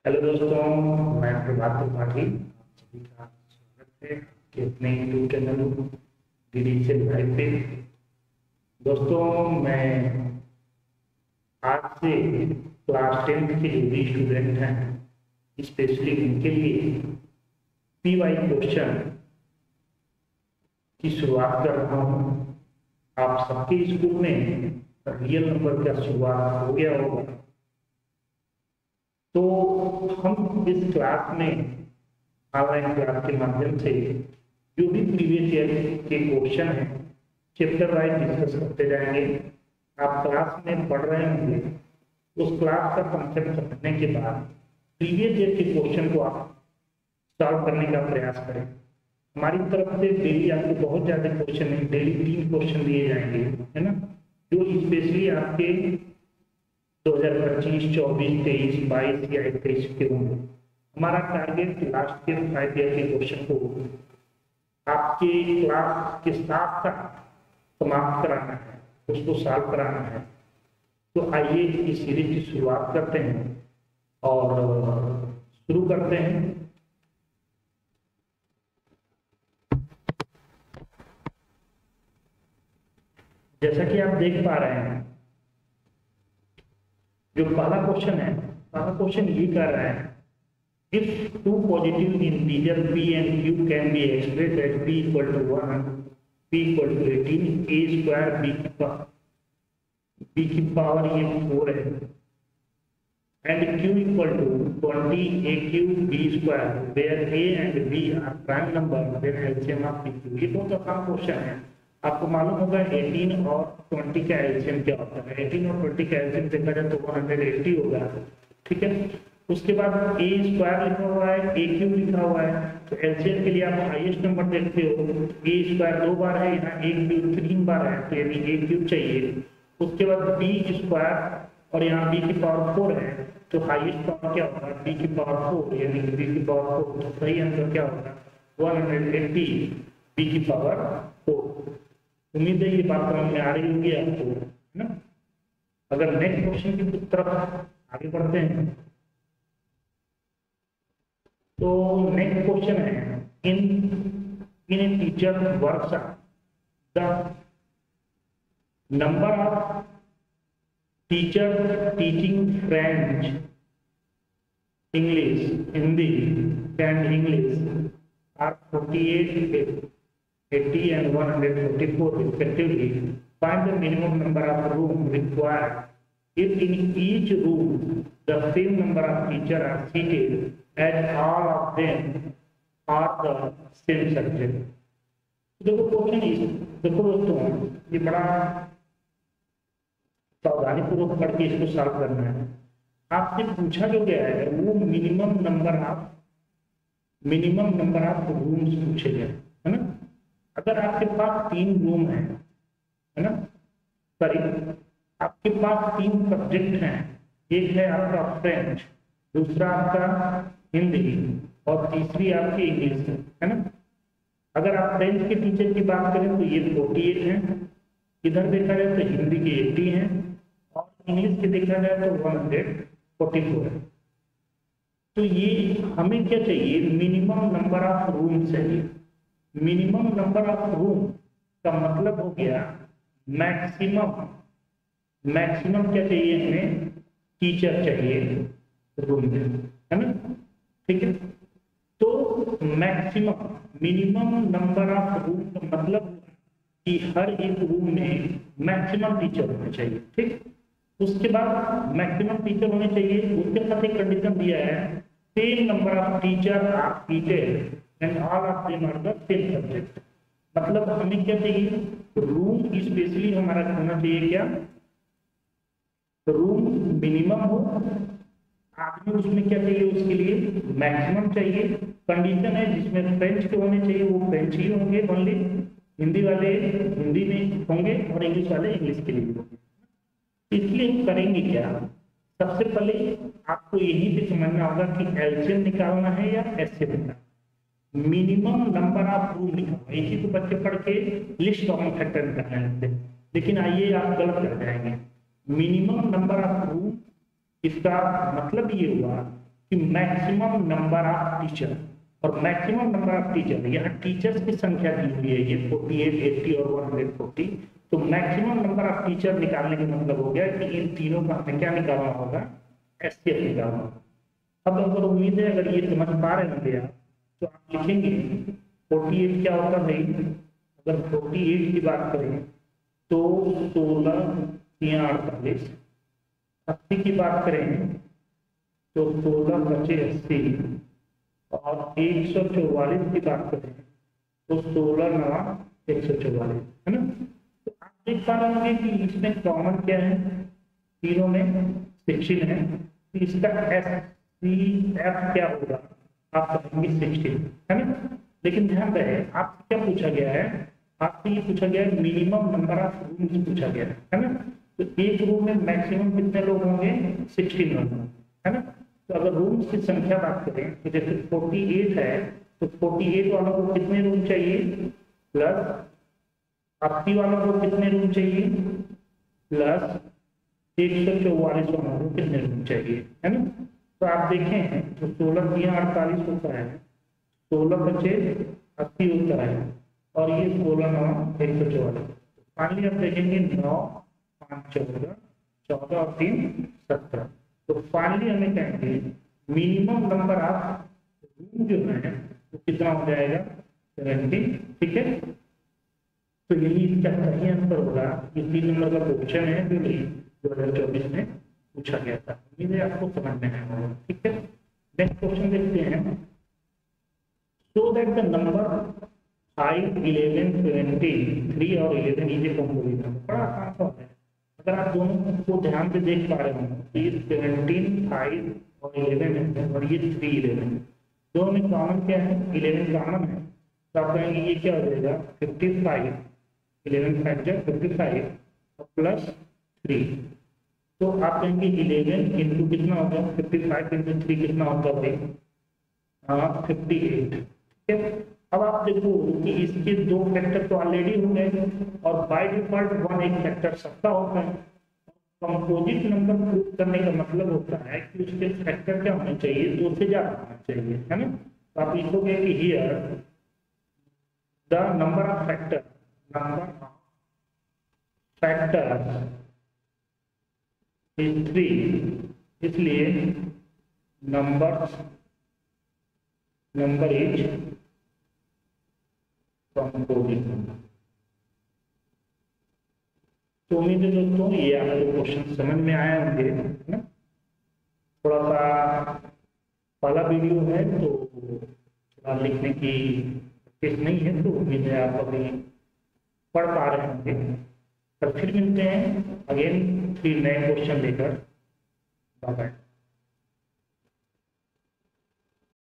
Hello दोस्तों, मैं प्रभात त्रिपाठी। आप सभी का स्वागत है आपके अपने यूट्यूब चैनल डिजिटल लाइफ पे। दोस्तों, मैं आज से क्लास 10th के जो भी स्टूडेंट हैं, स्पेशली उनके लिए पीवाई क्वेश्चन की शुरुआत कर रहा हूँ। आप सबके स्कूल में रियल नंबर का शुरुआत हो गया होगा, तो हम इस क्लास में ऑनलाइन क्लास के माध्यम से जो भी प्रीवियस ईयर के क्वेश्चन हैं चैप्टर वाइज डिस्कस करते जाएंगे। आप क्लास में पढ़ रहे होंगे, उस क्लास का कंसेप्ट समझने के बाद प्रीवियस ईयर के क्वेश्चन को आप सॉल्व करने का प्रयास करें। हमारी तरफ से डेली आपको बहुत ज़्यादा क्वेश्चन नहीं, डेली 3 क्वेश्चन दिए जाएंगे, है ना, जो स्पेशली आपके 2025, 24, 23, 22 या 21 के होंगे। हमारा टारगेट लास्ट के 5 ईयर के क्वेश्चन को आपके क्लास के साथ साथ समाप्त कराना है, उसको सॉल्व कराना है। तो आइए इस सीरीज की शुरुआत करते हैं और शुरू करते हैं। जैसा कि आप देख पा रहे हैं, जो पहला क्वेश्चन ये कर रहा है, if two positive integer p and q can be expressed as p equal to 1, p equal to 18, a square b की पावर ये 4 है, and q equal to 20 a cube b square, where a and b are prime number, then LCM of pq। ये बहुत आसान question है। आपको मालूम होगा 18 और 20 का एलसीएम क्या होता है। 18 और 20 का एलसीएम देखा जाए तो 180 होगा, ठीक है। उसके बाद ए स्क्वायर लिखा हुआ है, ए क्यूब लिखा हुआ है, तो एलसीएम के लिए आप हाईएस्ट नंबर देखते हो। ए स्क्वायर 2 बार है, यहाँ ए क्यूब 3 बार है, तो यानी ए क्यूब चाहिए। उसके बाद बी स्क्वायर और यहाँ बी की पावर 4 है, तो हाईएस्ट पावर क्या होगा, बी की पावर 4, यानी बी की पावर 4। तो सही आंसर क्या होगा, 180 बी की पावर 4। उम्मीद है ये बात समझ में आ रही होगी आपको, है ना। अगर नेक्स्ट क्वेश्चन की तरफ आगे बढ़ते हैं, तो नेक्स्ट क्वेश्चन है, in a teacher workshop the number of teacher teaching French, English, Hindi and English are 48, 80 and 144 respectively. Find the minimum number of rooms required if in each room the same number of teachers are seated as all of them are the same subject. देखो question, देखो दोस्तों, ये बड़ा सावधानी पूर्वक पढ़ के इसको सॉल्व करना है। आपसे पूछा जो गया है वो मिनिमम नंबर ऑफ रूम्स पूछे गए, है ना। अगर आपके पास 3 रूम है ना, सॉरी, आपके पास 3 सब्जेक्ट हैं, एक है आपका फ्रेंच, दूसरा आपका हिंदी और तीसरी आपकी इंग्लिश है ना। अगर आप फ्रेंच के टीचर की बात करें तो ये 48 हैं, इधर देखा जाए तो हिंदी के 80 हैं और इंग्लिश के देखा जाए तो 144 है। तो ये हमें क्या चाहिए, मिनिमम नंबर ऑफ रूम चाहिए। मिनिमम नंबर ऑफ रूम का मतलब हो गया मैक्सिमम क्या चाहिए, हमें टीचर चाहिए रूम में, है ना, ठीक है। तो मिनिमम नंबर ऑफ रूम का मतलब कि हर एक रूम में मैक्सिमम टीचर होने चाहिए, ठीक। उसके बाद मैक्सिमम टीचर होने चाहिए, उसके साथ एक कंडीशन दिया है, same number of teacher are seated and all of them are the same subject। मतलब हमें क्या चाहिए, रूम स्पेशली हमारा होना चाहिए क्या, रूम मिनिमम हो, आदमी उसमें क्या चाहिए, उसके लिए मैक्सिमम चाहिए। कंडीशन है जिसमें फ्रेंच के होने चाहिए वो फ्रेंच ही होंगे ओनली, हिंदी वाले हिंदी में होंगे और इंग्लिश वाले इंग्लिश के लिए होंगे। इसलिए हम करेंगे क्या, सबसे पहले आपको यही पे समझना होगा कि एलसीएम निकालना है या एचसीएफ निकालना। मिनिमम नंबर ऑफ रूम लिखा हुआ, इसी को बच्चे पढ़ के लिस्ट कॉमन फैक्टर निकालने लगते हैं, लेकिन आइए आप गलत कर जाएंगे। मिनिमम नंबर ऑफ रूम, इसका मतलब ये हुआ कि मैक्सिमम नंबर ऑफ टीचर, और मैक्सिमम नंबर ऑफ टीचर, यहाँ टीचर्स की संख्या दी हुई है ये 48, 80 और 140। तो मैक्सिमम नंबर ऑफ टीचर निकालने का मतलब हो गया कि इन तीनों का हमें क्या निकालना होगा, एचसीएफ निकालना होगा। अब अगर उम्मीद है अगर ये समझ पा रहे होंगे आप, तो आप लिखेंगे 48 क्या होता है, अगर 48 की बात करें तो 16 या 48, 80 की बात करें तो 16 बचे 80, और 144 की बात करें तो 16 नवा 144, है ना। तो आप देख पा रहे होंगे कि इसमें कॉमन क्या है, तीनों में 16 है, तो इसका एफ क्या होगा, आप कहेंगे 16, है ना। लेकिन ध्यान रहे आपसे क्या पूछा गया है, आपसे ये पूछा गया है मिनिमम नंबर ऑफ रूम्स पूछा गया है ना। तो एक रूम में मैक्सिमम कितने लोग होंगे, 16 लोग, है ना। तो अगर रूम्स की संख्या बात करें तो जैसे 48 है, तो 48 वालों को कितने रूम चाहिए, प्लस 80 वालों को कितने रूम चाहिए, प्लस 144 वालों को कितने रूम चाहिए, है ना। तो आप देखें तो 16 या 48 होता है, 16 बचे 80 होता है, और ये 16 9 144। फाइनली आप देखेंगे 9 5 14, 14 और 3 17। तो फाइनली हमें कहेंगे मिनिमम नंबर ऑफ रूम जो है वो कितना हो जाएगा, 17, ठीक है। तो यही इसका सही आंसर होगा। ये 3 नंबर का क्वेश्चन है जो 2024 में पूछा गया था। उम्मीद है आपको समझ में आया होगा, ठीक है। नेक्स्ट क्वेश्चन देखते हैं। सो दैट द नंबर 5, 11, 17, 3 और 11 इज ए कंपोजिट नंबर। बड़ा आसान सा है, अगर आप दोनों को ध्यान से देख पा रहे हो तो ये 17, 5 और 11 है, और ये 3, 11, दोनों में कॉमन क्या है, 11 कॉमन है। तो आप कहेंगे ये क्या हो जाएगा, 55, 11 5 जा 55 और प्लस 3। तो आप कहेंगे 11 इंटू कितना होगा, 55 इंटू 3 कितना होगा भाई, 58, ठीक है। अब आप देखो कि इसके 2 फैक्टर तो ऑलरेडी हो गए, और बाय डिफॉल्ट 1 एक फैक्टर सबका होता है। कंपोजिट नंबर प्रूव करने का मतलब होता है कि उसके फैक्टर क्या होने चाहिए, 2 से ज्यादा होना चाहिए, है ना। तो आप लिखोगे कि here the number of factor is 3, इसलिए नंबर इज कंपोजिट नंबर। तो उम्मीद है दोस्तों ये आपको क्वेश्चन समझ में आए होंगे, है ना। थोड़ा सा पहला वीडियो है तो थोड़ा लिखने की प्रैक्टिस नहीं है, तो उम्मीद है आप अभी पढ़ पा रहे होंगे। पर फिर मिलते हैं अगेन 3 नए क्वेश्चन लेकर। Bye bye.